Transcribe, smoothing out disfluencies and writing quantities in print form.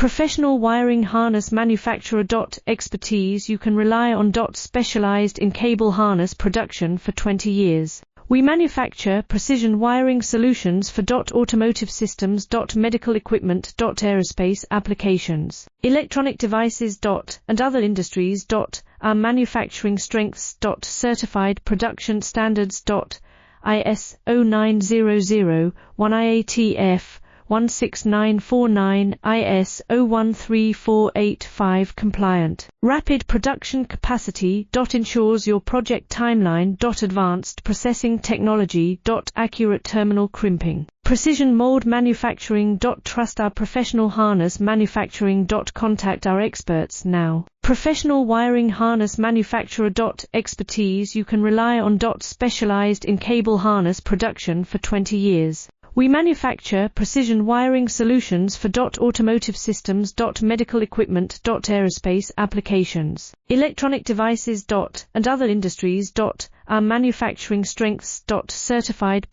Professional wiring harness manufacturer. Expertise you can rely on. Specialized in cable harness production for 20 years. We manufacture precision wiring solutions for automotive systems, medical equipment, aerospace applications, electronic devices, and other industries. Our manufacturing strengths. Certified production standards. IS 0900 1 IATF 16949 IS 013485 compliant. Rapid production capacity. Ensures your project timeline. Advanced processing technology. Accurate terminal crimping. Precision mold manufacturing. Trust our professional harness manufacturing. Contact our experts now. Professional wiring harness manufacturer. Expertise you can rely on. Specialized in cable harness production for 20 years. We manufacture precision wiring solutions for automotive systems, medical equipment, aerospace applications, electronic devices, and other industries. Our manufacturing strengths. Certified